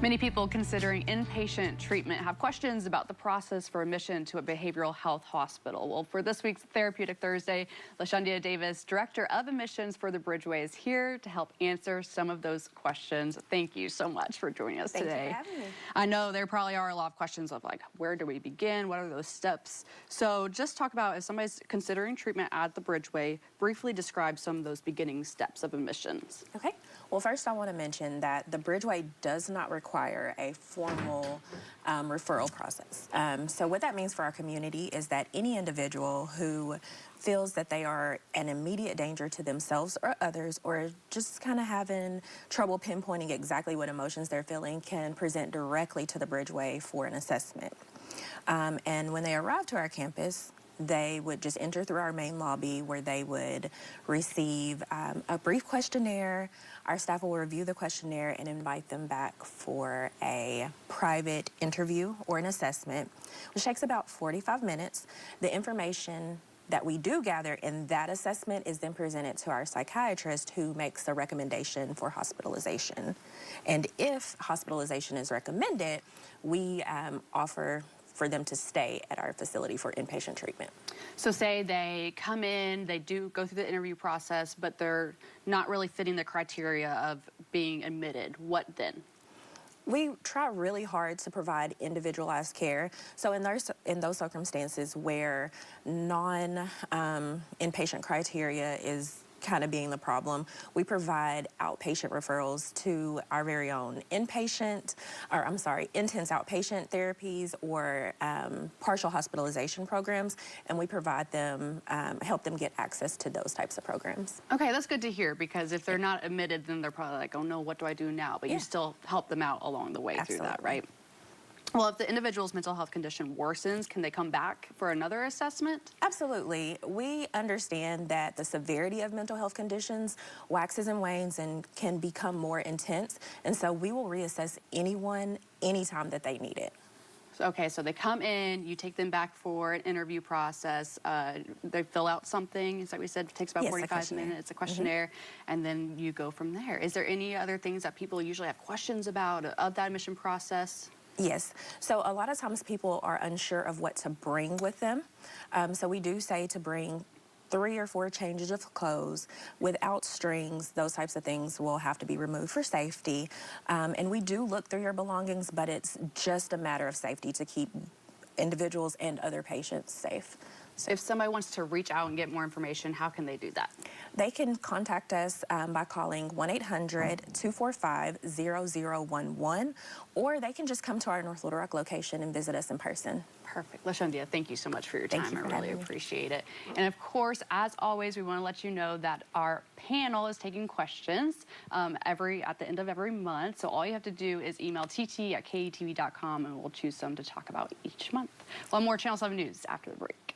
Many people considering inpatient treatment have questions about the process for admission to a behavioral health hospital. Well, for this week's Therapeutic Thursday, LaShundia Davis, Director of Admissions for the Bridgeway, is here to help answer some of those questions. Thank you so much for joining us today. Thank you for having me. I know there probably are a lot of questions of like, where do we begin? What are those steps? So just talk about, if somebody's considering treatment at the Bridgeway, briefly describe some of those beginning steps of admissions. Okay. Well, first I want to mention that the Bridgeway does not require a formal referral process. So what that means for our community is that any individual who feels that they are an immediate danger to themselves or others, or just kind of having trouble pinpointing exactly what emotions they're feeling, can present directly to the Bridgeway for an assessment. And when they arrive to our campus, they would just enter through our main lobby, where they would receive a brief questionnaire. Our staff will review the questionnaire and invite them back for a private interview or an assessment, which takes about 45 minutes. The information that we do gather in that assessment is then presented to our psychiatrist, who makes a recommendation for hospitalization. And if hospitalization is recommended, we offer for them to stay at our facility for inpatient treatment. So say they come in, they do go through the interview process, but they're not really fitting the criteria of being admitted. What then? We try really hard to provide individualized care. So in those circumstances where non-inpatient criteria is kind of being the problem, we provide outpatient referrals to our very own intense outpatient therapies or partial hospitalization programs, and we provide them, help them get access to those types of programs. Okay, that's good to hear, because if they're not admitted, then they're probably like, oh no, what do I do now? But you still help them out along the way through that, right? Well, if the individual's mental health condition worsens, can they come back for another assessment? Absolutely. We understand that the severity of mental health conditions waxes and wanes and can become more intense, and so we will reassess anyone anytime that they need it. Okay, so they come in, you take them back for an interview process, they fill out something, as we said, it takes about 45 minutes, a questionnaire, and then you go from there. Is there any other things that people usually have questions about of that admission process? Yes. So a lot of times people are unsure of what to bring with them. So we do say to bring 3 or 4 changes of clothes. Without strings, those types of things will have to be removed for safety. And we do look through your belongings, but it's just a matter of safety to keep individuals and other patients safe. So if somebody wants to reach out and get more information, how can they do that? They can contact us by calling 1-800-245-0011, or they can just come to our North Little Rock location and visit us in person. Perfect. LaShundia, thank you so much for your time. Thank you for I really appreciate it. And of course, as always, we want to let you know that our panel is taking questions at the end of every month. So all you have to do is email tt@katv.com, and we'll choose some to talk about each month. We'll have more Channel 7 News after the break.